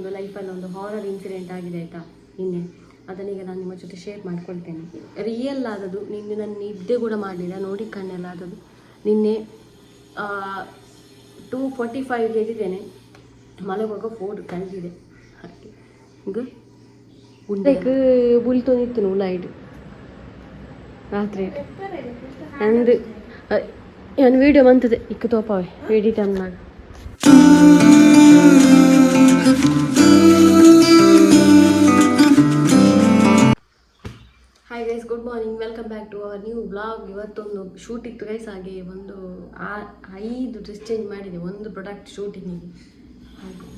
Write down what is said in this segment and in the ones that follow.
ಒಂದು ಲೈಫಲ್ಲಿ ಒಂದು ಹಾರರ್ ಇನ್ಸಿಡೆಂಟ್ ಆಗಿದೆ ಆಯಿತಾ. ನಿನ್ನೆ ಅದನ್ನೀಗ ನಾನು ನಿಮ್ಮ ಜೊತೆ ಶೇರ್ ಮಾಡ್ಕೊಳ್ತೇನೆ. ರಿಯಲ್ ಆದದ್ದು, ನಿನ್ನೆ ನಾನು ನಿದ್ದೆ ಕೂಡ ಮಾಡಲಿಲ್ಲ, ನೋಡಿ ಕಣ್ಣೆಲ್ಲ ಆದದ್ದು. ನಿನ್ನೆ 2:45 ಎದ್ದಿದ್ದೇನೆ, ಮಲಗುವಾಗ ಫೋನ್ ಕಳೆದಿದೆ. ಹಾಗೆ ಈಗ ಉಂಡೆಗೆ ಬುಲ್ತು ನಿಂತು ಉಲಾಯ್ಡು ರಾತ್ರಿ ಅಂದು ಏನು ವೀಡಿಯೋ ಬಂತದೆ ಇಕ್ಕ ತೋಪಾವೆ ಎಡಿಟ್ ಅನ್ನಾಗ. Hi guys, good morning, welcome back to our new blog. ಇವತ್ತೊಂದು ಶೂಟ್ ಇತ್ತು ಗೈಸ್, ಹಾಗೆ ಒಂದು 5 ಡ್ರೆಸ್ ಚೇಂಜ್ ಮಾಡಿದೆ ಒಂದು ಪ್ರಾಡಕ್ಟ್ ಶೂಟಿಂಗಿಗೆ. ಹಾಗೆ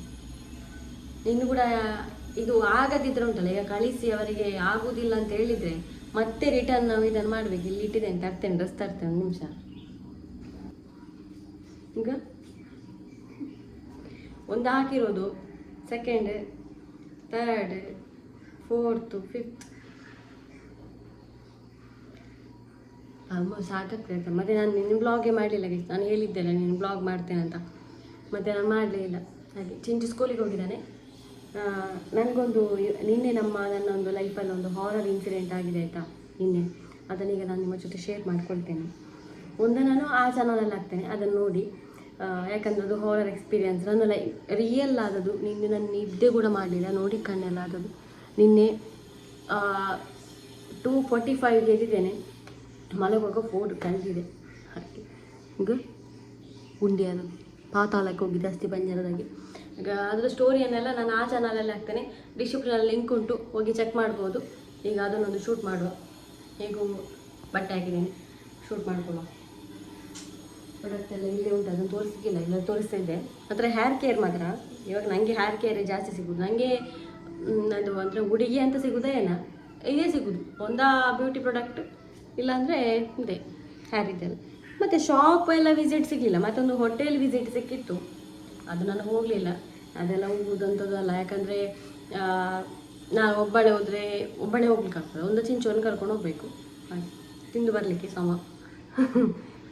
ಇನ್ನು ಕೂಡ ಇದು ಆಗದಿದ್ರೆ ಉಂಟಲ್ಲ, ಈಗ ಕಳಿಸಿ ಅವರಿಗೆ ಆಗುವುದಿಲ್ಲ ಅಂತ ಹೇಳಿದರೆ ಮತ್ತೆ ರಿಟರ್ನ್ ನಾವು ಇದನ್ನು ಮಾಡಬೇಕು. ಇಲ್ಲಿ ಇಟ್ಟಿದ್ದೇನೆ, ತರ್ತೇನೆ, ಡ್ರೆಸ್ ತರ್ತೇನೆ, ಒಂದು ನಿಮಿಷ. ಈಗ ಒಂದು ಹಾಕಿರೋದು, 2nd, 3rd, 4th, 5th ಸಾಕಾಗ್ತದೆ. ಮತ್ತು ನಾನು ನಿನ್ನ ಬ್ಲಾಗೇ ಮಾಡಲಿಲ್ಲ ಗೈಸ್, ನಾನು ಹೇಳಿದ್ದೆಲ್ಲ ನೀನು ಬ್ಲಾಗ್ ಮಾಡ್ತೇನೆ ಅಂತ, ಮತ್ತು ನಾನು ಮಾಡಲೇ ಇಲ್ಲ. ಹಾಗೆ ಚಿಂಚು ಸ್ಕೂಲಿಗೆ ಹೋಗಿದ್ದಾನೆ. ನನಗೊಂದು ನಿನ್ನೆ ನನ್ನ ಒಂದು ಲೈಫಲ್ಲಿ ಒಂದು ಹಾರರ್ ಇನ್ಸಿಡೆಂಟ್ ಆಗಿದೆ ಆಯಿತಾ. ನಿನ್ನೆ ಅದನ್ನೀಗ ನಾನು ನಿಮ್ಮ ಜೊತೆ ಶೇರ್ ಮಾಡ್ಕೊಳ್ತೇನೆ. ಒಂದು ನಾನು ಆ ಚಾನಲಲ್ಲಿ ಹಾಕ್ತೇನೆ, ಅದನ್ನು ನೋಡಿ. ಯಾಕಂದರೆ ಅದು ಹಾರರ್ ಎಕ್ಸ್ಪೀರಿಯನ್ಸ್ ನನ್ನ ರಿಯಲ್ ಆದದ್ದು. ನಿನ್ನೆ ನಾನು ನಿದ್ದೆ ಕೂಡ ಮಾಡಲಿಲ್ಲ, ನೋಡಿ ಕಣ್ಣೆಲ್ಲ ಆದದ್ದು. ನಿನ್ನೆ 2:45 ಎದ್ದಿದ್ದೇನೆ, ಮಲಗುವಾಗ ಫೋನ್ ಕಳೆದಿದೆ. ಹಾಗೆ ಈಗ ಗುಂಡಿ ಅದು ಪಾತಾಳಕ್ಕೆ ಹೋಗಿದೆ, ಅಸ್ಥಿ ಪಂಜರದಾಗೆ. ಈಗ ಅದರ ಸ್ಟೋರಿಯನ್ನೆಲ್ಲ ನಾನು ಆ ಚಾನಲಲ್ಲಿ ಹಾಕ್ತೇನೆ, ಡಿಸ್ಕ್ರಿಪ್ಷನಲ್ಲಿ ಲಿಂಕ್ ಉಂಟು, ಹೋಗಿ ಚೆಕ್ ಮಾಡ್ಬೋದು. ಈಗ ಅದನ್ನೊಂದು ಶೂಟ್ ಮಾಡುವ. ಹೇಗೂ ಬಟ್ಟೆ ಹಾಕಿದ್ದೀನಿ, ಶೂಟ್ ಮಾಡ್ಕೊಳ್ಳುವ. ಪ್ರಾಡಕ್ಟ್ ಎಲ್ಲ ಇಲ್ಲೇ ಉಂಟು, ಅದನ್ನು ತೋರಿಸಿಲ್ಲ, ಇಲ್ಲ ತೋರಿಸ್ತಾ ಇದ್ದೆ. ಮಾತ್ರ ಹೇರ್ ಕೇರ್ ಮಾತ್ರ ಇವಾಗ ನನಗೆ ಹೇರ್ ಕೇರೇ ಜಾಸ್ತಿ ಸಿಗೋದು. ನನಗೆ ಅದು ಅಂದರೆ ಹುಡುಗಿ ಅಂತ ಸಿಗೋದೇ ಏನ ಇದೇ ಸಿಗೋದು, ಒಂದಾ ಬ್ಯೂಟಿ ಪ್ರಾಡಕ್ಟ್, ಇಲ್ಲಾಂದರೆ ಇದೆ ಹೇರ್ ಇದೆಲ್ಲ. ಮತ್ತು ಶಾಪ್ ಎಲ್ಲ ವಿಸಿಟ್ ಸಿಗಲಿಲ್ಲ, ಮತ್ತೊಂದು ಹೋಟೆಲ್ ವಿಸಿಟ್ ಸಿಕ್ಕಿತ್ತು, ಅದು ನಾನು ಹೋಗಲಿಲ್ಲ. ಅದೆಲ್ಲ ಹೋಗುವುದಂಥದ್ದಲ್ಲ, ಯಾಕಂದರೆ ನಾನು ಒಬ್ಬಳೇ ಹೋಗ್ಲಿಕ್ಕಾಗ್ತದೆ, ಒಂದು ಚಿಂಚವನ್ನು ಕರ್ಕೊಂಡು ಹೋಗಬೇಕು, ಹಾಗೆ ತಿಂದು ಬರಲಿಕ್ಕೆ ಸಮ.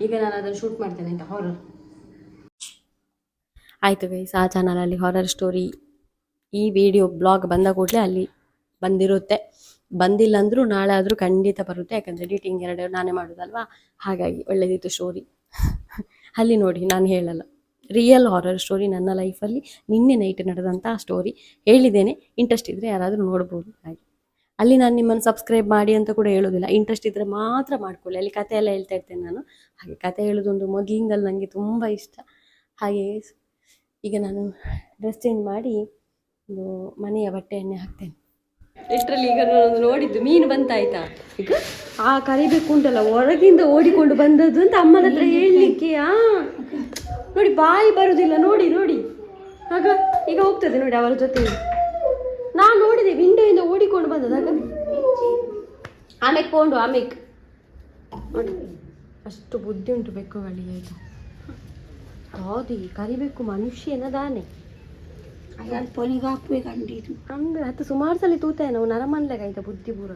ಈಗ ನಾನು ಅದನ್ನು ಶೂಟ್ ಮಾಡ್ತೇನೆ ಆಯಿತಾ, ಹಾರರ್. ಆಯಿತು ಗೈಸ್, ಆ ಚಾನಲಲ್ಲಿ ಹಾರರ್ ಸ್ಟೋರಿ ಈ ವಿಡಿಯೋ ಬ್ಲಾಗ್ ಬಂದ ಕೂಡಲೇ ಅಲ್ಲಿ ಬಂದಿರುತ್ತೆ. ಬಂದಿಲ್ಲ ಅಂದರೂ ನಾಳೆ ಆದರೂ ಖಂಡಿತ ಬರುತ್ತೆ, ಯಾಕಂದರೆ ಎಡಿಟಿಂಗ್ 2 ನಾನೇ ಮಾಡೋದಲ್ವಾ, ಹಾಗಾಗಿ ಒಳ್ಳೆದಿತ್ತು ಸ್ಟೋರಿ. ಅಲ್ಲಿ ನೋಡಿ, ನಾನು ಹೇಳಲ್ಲ, ರಿಯಲ್ ಹಾರರ್ ಸ್ಟೋರಿ ನನ್ನ ಲೈಫಲ್ಲಿ ನಿನ್ನೆ ನೈಟ್ ನಡೆದಂಥ ಸ್ಟೋರಿ ಹೇಳಿದ್ದೇನೆ. ಇಂಟ್ರೆಸ್ಟ್ ಇದ್ದರೆ ಯಾರಾದರೂ ನೋಡ್ಬೋದು. ಹಾಗೆ ಅಲ್ಲಿ ನಾನು ನಿಮ್ಮನ್ನು ಸಬ್ಸ್ಕ್ರೈಬ್ ಮಾಡಿ ಅಂತ ಕೂಡ ಹೇಳೋದಿಲ್ಲ, ಇಂಟ್ರೆಸ್ಟ್ ಇದ್ದರೆ ಮಾತ್ರ ಮಾಡ್ಕೊಳ್ಳಿ. ಅಲ್ಲಿ ಕತೆ ಎಲ್ಲ ಹೇಳ್ತಾ ಇರ್ತೇನೆ ನಾನು. ಹಾಗೆ ಕತೆ ಹೇಳೋದೊಂದು ಮೊದಲಿಂದಲೂ ನನಗೆ ತುಂಬ ಇಷ್ಟ. ಹಾಗೆ ಈಗ ನಾನು ಡ್ರೆಸ್ ಚೇಂಜ್ ಮಾಡಿ ಒಂದು ಮನೆಯ ಬಟ್ಟೆಯನ್ನೇ ಹಾಕ್ತೇನೆ. ಇಷ್ಟರಲ್ಲಿ ಈಗ ನೋಡಿದ್ದು ಮೀನು ಬಂತಾಯ್ತಾ. ಈಗ ಕರಿಬೇಕು ಉಂಟಲ್ಲ, ಹೊರಗಿಂದ ಓಡಿಕೊಂಡು ಬಂದದ್ದು ಅಂತ ಅಮ್ಮನ ಹತ್ರ ಹೇಳಲಿಕ್ಕೆ. ನೋಡಿ, ಬಾಯಿ ಬರುವುದಿಲ್ಲ, ನೋಡಿ ನೋಡಿ. ಆಗ ಈಗ ಹೋಗ್ತದೆ ನೋಡಿ ಅವರ ಜೊತೆ. ನಾನು ನೋಡಿದೆ, ವಿಂಡೋಯಿಂದ ಓಡಿಕೊಂಡು ಬಂದದ್ದು. ಆಗ ಆಮೇಲೆ ಕೊಂಡು ಆಮೇಲೆ ನೋಡಿ, ಅಷ್ಟು ಬುದ್ಧಿ ಉಂಟು ಬೆಕ್ಕುಗಳಿಗೆ. ಆಯಿತು, ಹೌದು, ಕರಿಬೇಕು ಮನುಷ್ಯನದಾನೆ. ಅಲ್ಪನಿಗೆ ಹಾಕ್ಬೇಕಂಡಿದ್ದು ಅಂದರೆ ಅದು ಸುಮಾರು ಸಲ ತೂತೆ ನಾವು ನರಮನ್ಲೆಗ ಆಯ್ತಾ ಬುದ್ಧಿ ಪೂರ.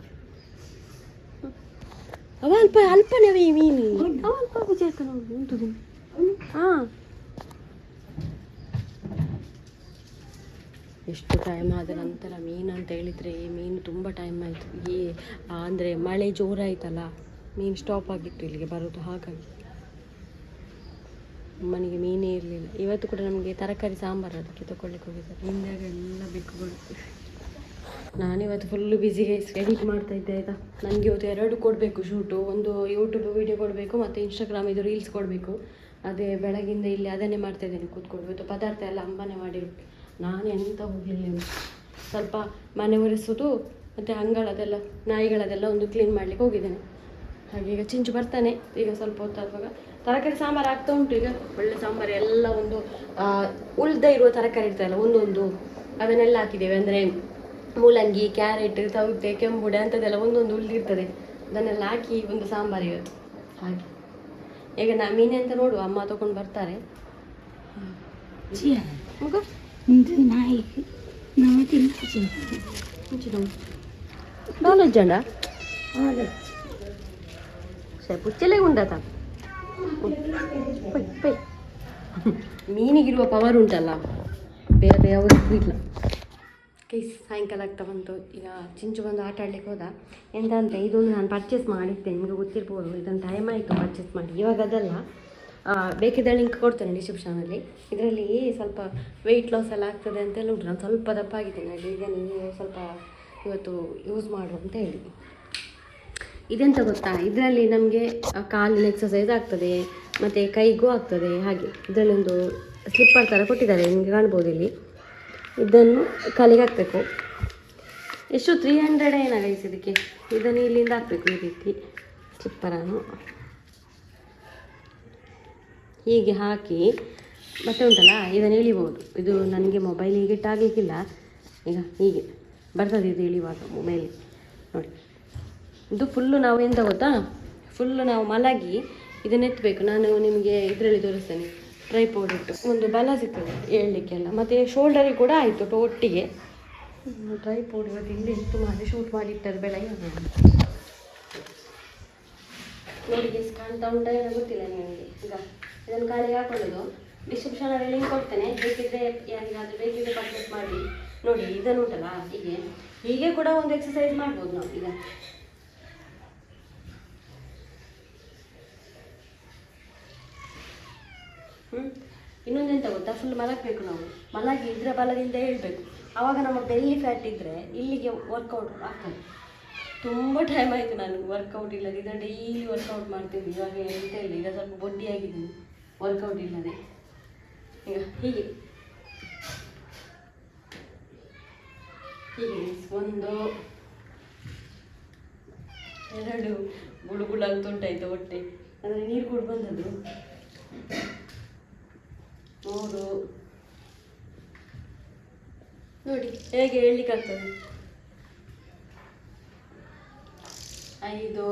ಅವ ಅಲ್ಪನೇ ಮೀನು, ಅವ ಅಲ್ಪ ವಿಜಯಕ ನೋಡಿ ಉಂಟು. ಹಾಂ, ಎಷ್ಟು ಟೈಮ್ ಆದ ನಂತರ ಮೀನು ಅಂತ ಹೇಳಿದರೆ, ಮೀನು ತುಂಬ ಟೈಮ್ ಆಯಿತು. ಅಂದರೆ ಮಳೆ ಜೋರಾಯ್ತಲ್ಲ, ಮೀನು ಸ್ಟಾಪ್ ಆಗಿತ್ತು ಇಲ್ಲಿಗೆ ಬರೋದು. ಹಾಗಾಗಿ ಮನೆಗೆ ಮೀನೇ ಇರಲಿಲ್ಲ. ಇವತ್ತು ಕೂಡ ನಮಗೆ ತರಕಾರಿ ಸಾಂಬಾರು ಅದಕ್ಕೆ ತೊಗೊಳ್ಳಿಕ್ಕೆ ಹೋಗಿದ್ದಾರೆ. ಹಿಂದಾಗ ಎಲ್ಲ ಬೆಕ್ಕುಗಳು. ನಾನಿವತ್ತು ಫುಲ್ಲು ಬಿಸಿಗೆ ಎಡಿಟ್ ಮಾಡ್ತಾಯಿದ್ದೆ ಆಯಿತಾ. ನನಗೆ ಇವತ್ತು 2 ಕೊಡಬೇಕು ಶೂಟು, ಒಂದು ಯೂಟ್ಯೂಬ್ ವೀಡಿಯೋ ಕೊಡಬೇಕು ಮತ್ತು ಇನ್ಸ್ಟಾಗ್ರಾಮ್ ಇದು ರೀಲ್ಸ್ ಕೊಡಬೇಕು. ಅದೇ ಬೆಳಗಿಂದ ಇಲ್ಲಿ ಅದನ್ನೇ ಮಾಡ್ತಾಯಿದ್ದೇನೆ ಕೂತ್ಕೊಂಡು. ಇವತ್ತು ಪದಾರ್ಥ ಎಲ್ಲ ಅಮ್ಮನೇ ಮಾಡಿರುತ್ತೆ, ನಾನು ಎಂತ ಹೋಗಲಿಲ್ಲ. ಸ್ವಲ್ಪ ಮನೆ ಒರೆಸೋದು ಮತ್ತು ಅಂಗಳದೆಲ್ಲ ನಾಯಿಗಳದೆಲ್ಲ ಒಂದು ಕ್ಲೀನ್ ಮಾಡಲಿಕ್ಕೆ ಹೋಗಿದ್ದೇನೆ. ಹಾಗೆ ಈಗ ಚಿಂಚು ಬರ್ತಾನೆ, ಈಗ ಸ್ವಲ್ಪ ಹೊತ್ತಾಗುವಾಗ ತರಕಾರಿ ಸಾಂಬಾರು ಆಗ್ತಾ ಉಂಟು. ಈಗ ಒಳ್ಳೆ ಸಾಂಬಾರು ಎಲ್ಲ ಒಂದು ಉಳ್ದ ಇರುವ ತರಕಾರಿ ಇರ್ತಲ್ಲ ಒಂದೊಂದು, ಅದನ್ನೆಲ್ಲ ಹಾಕಿದ್ದೇವೆ. ಅಂದರೆ ಮೂಲಂಗಿ, ಕ್ಯಾರೆಟ್, ಸೌತೆ, ಕೆಂಬುಡೆ ಅಂಥದ್ದೆಲ್ಲ ಒಂದೊಂದು ಉಳಿದಿರ್ತದೆ, ಅದನ್ನೆಲ್ಲ ಹಾಕಿ ಒಂದು ಸಾಂಬಾರು ಇವತ್ತು. ಹಾಗೆ ಈಗ ಮೀನೆ ಅಂತ ನೋಡುವ, ಅಮ್ಮ ತೊಗೊಂಡು ಬರ್ತಾರೆ. ನಾಲೆಜ್ ಅಂಡ ಸರಿ ಪುಚ್ಚಲೇ ಉಂಡಾತ. ಮೀನಿಗಿರುವ ಪವರ್ ಉಂಟಲ್ಲ, ಬೇರೆ ಯಾವುದಕ್ಕೂ ಇಲ್ಲ. ಕೈ ಸಾಯಂಕಾಲ ಆಗ್ತಾ ಬಂತು. ಈಗ ಚಿಂಚು ಬಂದು ಆಟ ಆಡ್ಲಿಕ್ಕೆ ಹೋದ. ಎಂತ ಅಂತ ಇದೊಂದು ನಾನು ಪರ್ಚೇಸ್ ಮಾಡಿದ್ದೆ, ನಿಮಗೆ ಗೊತ್ತಿರ್ಬೋದು. ಇದೊಂದು ಟೈಮ್ ಆಯಿತು ಪರ್ಚೇಸ್ ಮಾಡಿ. ಇವಾಗ ಅದಲ್ಲ, ಬೇಕಿದ್ದ ಲಿಂಕ್ ಕೊಡ್ತೇನೆ ಡಿಸ್ಕ್ರಿಪ್ಷನಲ್ಲಿ. ಇದರಲ್ಲಿ ಸ್ವಲ್ಪ ವೆಯ್ಟ್ ಲಾಸ್ ಎಲ್ಲ ಆಗ್ತದೆ ಅಂತೆಲ್ಲ ಉಂಟು. ನಾನು ಸ್ವಲ್ಪ ದಪ್ಪ ಆಗಿದ್ದೇನೆ ಹಾಗೆ. ಈಗ ನೀವು ಸ್ವಲ್ಪ ಇವತ್ತು ಯೂಸ್ ಮಾಡು ಅಂತ ಹೇಳಿ. ಇದೆಂತ ಗೊತ್ತಾ, ಇದರಲ್ಲಿ ನಮಗೆ ಕಾಲಿನ ಎಕ್ಸಸೈಸ್ ಆಗ್ತದೆ ಮತ್ತು ಕೈಗೂ ಆಗ್ತದೆ. ಹಾಗೆ ಇದರಲ್ಲೊಂದು ಸ್ಲಿಪ್ಪರ್ ಥರ ಕೊಟ್ಟಿದ್ದಾರೆ, ನಿಮಗೆ ಕಾಣ್ಬೋದು ಇಲ್ಲಿ. ಇದನ್ನು ಕಾಲಿಗೆ ಹಾಕಬೇಕು. ಎಷ್ಟು 300 ಏನೋ ಗೈಸ್ ಇದಕ್ಕೆ. ಇದನ್ನು ಇಲ್ಲಿಂದ ಹಾಕಬೇಕು ಈ ರೀತಿ ಸ್ಲಿಪ್ಪರನ್ನು ಹೀಗೆ ಹಾಕಿ. ಮತ್ತೆ ಉಂಟಲ್ಲ, ಇದನ್ನು ಇಳಿಬೋದು. ಇದು ನನಗೆ ಮೊಬೈಲ್ ಹೀಗೆ ಇಟ್ಟಾಗಲಿಕ್ಕಿಲ್ಲ. ಈಗ ಹೀಗೆ ಬರ್ತದೆ ಇದು ಇಳಿವಾಗ ಮೇಲೆ ನೋಡಿ. ಇದು ಫುಲ್ಲು ನಾವು ಎಂತ ಗೊತ್ತಾ, ಫುಲ್ಲು ನಾವು ಮಲಗಿ ಇದನ್ನ ಎತ್ತಬೇಕು. ನಾನು ನಿಮಗೆ ಇದರಲ್ಲಿ ತೋರಿಸ್ತೇನೆ. ಟ್ರೈಪೋಡ್ ಇಟ್ಟು ಒಂದು ಬಲ ಸಿಗ್ತದೆ ಏಳಲಿಕ್ಕೆಲ್ಲ, ಮತ್ತು ಶೋಲ್ಡರಿಗೆ ಕೂಡ ಆಯಿತು ಒಟ್ಟಿಗೆ. ಟ್ರೈಪೋಡ್ ಇವತ್ತು ಇಲ್ಲಿ ಇಟ್ಟು ಮಾಡಿ ಶೂಟ್ ಮಾಡಿ ಇಟ್ಟದ್ದು ಬೆಳಗ್ಗೆ. ನೋಡಿ ಎಷ್ಟು ಕಾಣ್ತಾ ಉಂಟ ಏನೋ ಗೊತ್ತಿಲ್ಲ ನಿಮಗೆ. ಈಗ ಇದನ್ನು ಕಾಲಿಗೆ ಹಾಕೊಳ್ಳೋದು. ಡಿಸ್ಕ್ರಿಪ್ಷನಲ್ಲಿ ಲಿಂಕ್ ಕೊಡ್ತೇನೆ, ಬೇಕಿದ್ದರೆ ಯಾರಿಗಾದರೂ ಬೇಕಿದ್ದರೆ ಪರ್ಚೇಸ್ ಮಾಡಿ ನೋಡಿ. ಇದನ್ನು ಉಂಟಲ್ಲ ಹೀಗೆ ಕೂಡ ಒಂದು ಎಕ್ಸಸೈಸ್ ಮಾಡ್ಬೋದು ನಾವು. ಈಗ ಇನ್ನೊಂದೆಂತ ಗೊತ್ತಾ, ಫುಲ್ ಮಲಗಬೇಕು ನಾವು. ಮಲಗಿ ಇದರ ಬಲದಿಂದ ಹೇಳ್ಬೇಕು. ಆವಾಗ ನಮ್ಮ ಬೆಲ್ಲಿ ಫ್ಯಾಟ್ ಇದ್ದರೆ ಇಲ್ಲಿಗೆ ವರ್ಕೌಟ್ ಆಗ್ತದೆ. ತುಂಬ ಟೈಮ್ ಆಯಿತು ನಾನು ವರ್ಕೌಟ್ ಇಲ್ಲದೆ. ಇದನ್ನು ಡೈಲಿ ವರ್ಕೌಟ್ ಮಾಡ್ತೀನಿ. ಇವಾಗ ಎಂತ ಇಲ್ಲ, ಈಗ ಸ್ವಲ್ಪ ಬೊಡ್ಡಿ ಆಗಿದ್ದೀನಿ ವರ್ಕೌಟ್ ಇಲ್ಲದೆ. ಈಗ ಹೀಗೆ ಹೀಗೆ 1 2 ಗುಳುಗುಳು ಅಂತ ಉಂಟಾಯ್ತು ಹೊಟ್ಟೆ. ಅಂದರೆ ನೀರು ಕೂಡ ಬಂದದ್ದು. 3 ನೋಡಿ ಹೇಗೆ ಹೇಳಲಿಕ್ಕಾಗ್ತದೆ. 5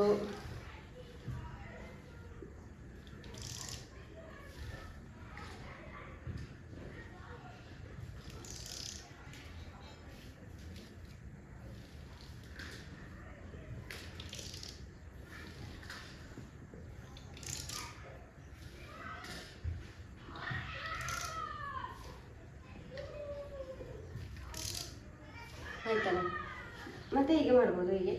ಆಯ್ತಲ್ಲ. ಮತ್ತೆ ಹೀಗೆ ಮಾಡ್ಬೋದು. ಹೀಗೆ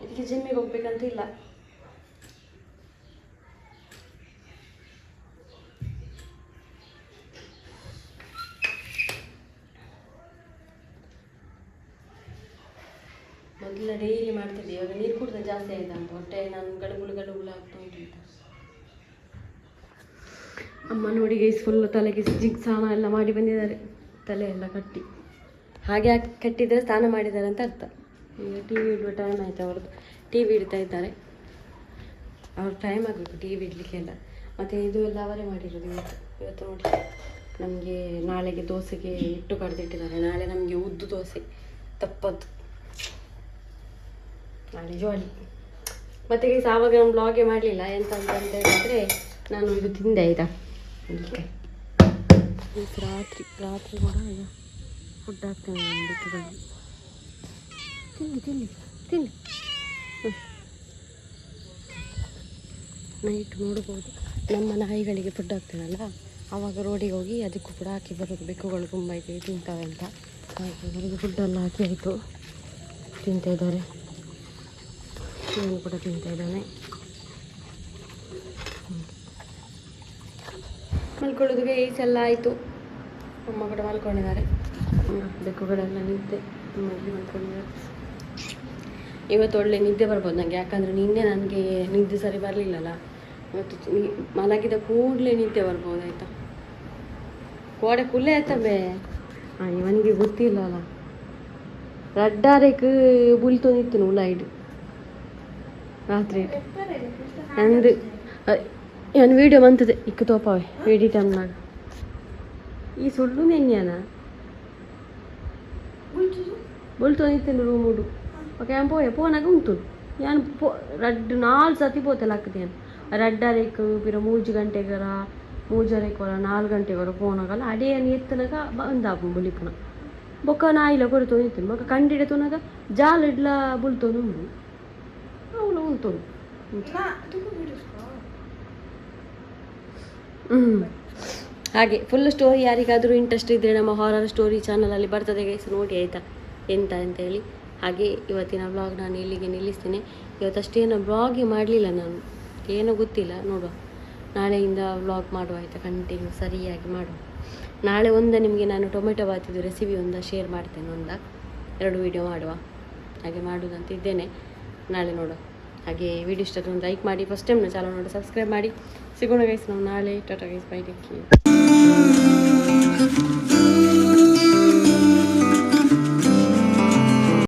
ಇದಕ್ಕೆ ಜಿಮ್ಮಿಗೆ ಹೋಗ್ಬೇಕಂತ ಇಲ್ಲ. ಮೊದಲ ಡೈಲಿ ಮಾಡ್ತಿದ್ದೆ, ಇವಾಗ ನೀರು ಕುಡಿದ ಜಾಸ್ತಿ ಆಯ್ತಾ ಅಂತ ಹೊಟ್ಟೆ ನಾನು ಗಡುಗುಳು ಆಗ್ತಾ ಉಂಟು. ಅಮ್ಮ ನೋಡಿ ಗೈಸ್, ಫುಲ್ಲು ತಲೆಗೆ ಜಿಗ್ ಸ್ನಾನ ಎಲ್ಲ ಮಾಡಿ ಬಂದಿದ್ದಾರೆ. ತಲೆ ಎಲ್ಲ ಕಟ್ಟಿ ಹಾಗೆ ಕಟ್ಟಿದರೆ ಸ್ನಾನ ಮಾಡಿದ್ದಾರೆ ಅಂತ ಅರ್ಥ. ಈಗ ಟಿ ವಿ ಇಡುವ ಟೈಮ್ ಆಯಿತು ಅವ್ರದ್ದು. ಟಿ ವಿ ಇಡ್ತಾ ಇದ್ದಾರೆ. ಅವ್ರ ಟೈಮ್ ಆಗಬೇಕು ಟಿ ವಿ ಇಡಲಿಕ್ಕೆಲ್ಲ. ಮತ್ತು ಇದು ಎಲ್ಲ ಅವರೇ ಮಾಡಿರೋದು ಇವತ್ತು ನೋಡಿ. ನಮಗೆ ನಾಳೆಗೆ ದೋಸೆಗೆ ಹಿಟ್ಟು ಕಡ್ದಿಟ್ಟಿದ್ದಾರೆ. ನಾಳೆ ನಮಗೆ ಉದ್ದು ದೋಸೆ ತಪ್ಪದ್ದು, ನಾಳೆ ಜೋಳಿ. ಮತ್ತು ಗೈಸ್ ಆವಾಗ ನಾನು ಬ್ಲಾಗೇ ಮಾಡಲಿಲ್ಲ. ಎಂತ ಅಂತ ಹೇಳಿದರೆ, ನಾನು ಇದು ತಿಂದೆ ಆಯಿತಾ. ರಾತ್ರಿ ಕೂಡ ಈಗ ಫುಡ್ ಹಾಕ್ತೇನೆ ನಾನು ಬೆಕ್ಕುಗಳಿಗೆ. ತಿನ್ನಿ ನೈಟ್ ನೋಡ್ಬೋದು. ನಮ್ಮ ನಾಯಿಗಳಿಗೆ ಫುಡ್ ಹಾಕ್ತೇನಲ್ಲ, ಆವಾಗ ರೋಡಿಗೆ ಹೋಗಿ ಅದಕ್ಕೂ ಕೂಡ ಹಾಕಿ ಬರೋದು. ಬೆಕ್ಕುಗಳು ತುಂಬ ಇದೆ ತಿಂತವೆ ಅಂತ. ಹಾಗೆ ಅವರಿಗೆ ಫುಡ್ಡೆಲ್ಲ ಹಾಕಿ ಆಯಿತು. ತಿಂತಾ ಇದ್ದಾರೆ, ನಾನು ಕೂಡ ತಿಂತಾ ಇದ್ದಾನೆ. ಮಲ್ಕೊಳ್ಳೋದಿಗೆ ಈಸೆಲ್ಲ ಆಯಿತು. ಅಮ್ಮ ಕೂಡ ಮಲ್ಕೊಂಡಿದ್ದಾರೆ. ಬೆಕ್ಕುಗಳೆಲ್ಲ ನಿದ್ದೆ ಮಲ್ಕೊಂಡಿದ್ದಾರೆ. ಇವತ್ತು ಒಳ್ಳೆ ನಿದ್ದೆ ಬರ್ಬೋದು ನನಗೆ. ಯಾಕಂದರೆ ನಿನ್ನೆ ನನಗೆ ನಿದ್ದೆ ಸರಿ ಬರಲಿಲ್ಲಲ್ಲ. ಇವತ್ತು ಮಲಗಿದ ಕೂಡಲೇ ನಿದ್ದೆ ಬರ್ಬೋದು ಆಯಿತಾ. ಕೋಡೆ ಕುಲ್ಲೆ ಆಯ್ತಬೇ. ಇವನಿಗೆ ಗೊತ್ತಿಲ್ಲ ಅಲ್ಲ, ರಡ್ಡಾರೇಕ್ ಬುಲ್ತು ನಿಂತು ಉಳ್ಳಾಯಿಡು ರಾತ್ರಿ ಅಂದು ಇವನು ವೀಡಿಯೋ ಬಂತದೆ ಇಕ್ಕು ತೋಪವೆ ವೇಡಿ ಟೈಮ್ನಾಗ. ಈ ಸುಳ್ಳು ನೆನ್ಯಾನ ಬುಲ್ತು ನಿಂತೇನು ರೂಮುಡು. ಓಕೆ ಪೋಯ ಪೋನಾಗ ಉಂಟು ಯಾನು ರಡ್ಡು 4 ಸತಿ ಪೋತೆಲ್ಲ ಹಾಕ್ತೇನೆ. ರಡ್ಡಾರೇಕು ಪಿರ 3 ಗಂಟೆಗರ 3:30 4 ಗಂಟೆಗರ ಪೋನಾಗಲ್ಲ ಅಡೇನು ಎತ್ತನಾಗ ಬಂದಾಪು ಬುಲಿಪುನ ಬೊಕ್ಕ ನಾಯಿಲ ಕೊರತು ನಿಂತೇನೆ. ಬೊಕ್ಕ ಕಂಡಿಡೆ ತುನಗ ಜಾಲ ಇಡ್ಲ ಬುಲ್ತೋನು ಉಂಡು ಅವಳು ಉಂಟು. ಹಾಗೆ ಫುಲ್ ಸ್ಟೋರಿ ಯಾರಿಗಾದರೂ ಇಂಟ್ರೆಸ್ಟ್ ಇದ್ದರೆ ನಮ್ಮ ಹಾರರ್ ಸ್ಟೋರಿ ಚಾನಲಲ್ಲಿ ಬರ್ತದೆ ಗೈಸ್, ನೋಡಿ ಆಯಿತಾ ಎಂತ ಅಂತ ಹೇಳಿ. ಹಾಗೆ ಇವತ್ತಿನ ವ್ಲಾಗ್ ನಾನು ಇಲ್ಲಿಗೆ ನಿಲ್ಲಿಸ್ತೇನೆ. ಇವತ್ತಷ್ಟೇನು ವ್ಲಾಗೇ ಮಾಡಲಿಲ್ಲ ನಾನು, ಏನೋ ಗೊತ್ತಿಲ್ಲ, ನೋಡುವ ನಾಳೆಯಿಂದ ವ್ಲಾಗ್ ಮಾಡುವ ಆಯಿತಾ, ಕಂಟಿನ್ಯೂ ಸರಿಯಾಗಿ ಮಾಡುವ. ನಾಳೆ ನಿಮಗೆ ನಾನು ಟೊಮೆಟೊ ಬಾತಿದ್ದು ರೆಸಿಪಿ ಶೇರ್ ಮಾಡ್ತೇನೆ, 2 ವೀಡಿಯೋ ಮಾಡುವ, ಹಾಗೆ ಮಾಡೋದಂತ ಇದ್ದೇನೆ. ನಾಳೆ ನೋಡುವ. ಹಾಗೆ ವಿಡಿಯೋ ಇಷ್ಟ ಒಂದು ಲೈಕ್ ಮಾಡಿ, ಫಸ್ಟ್ ಟೈಮ್ ನನ್ನ ಚಾನಲ್ ನೋಡಿ ಸಬ್ಸ್ಕ್ರೈಬ್ ಮಾಡಿ. ಸಿಗೋಣ ಗೈಸ್ ನಾವು ನಾಳೆ. Tata guys, by, take care.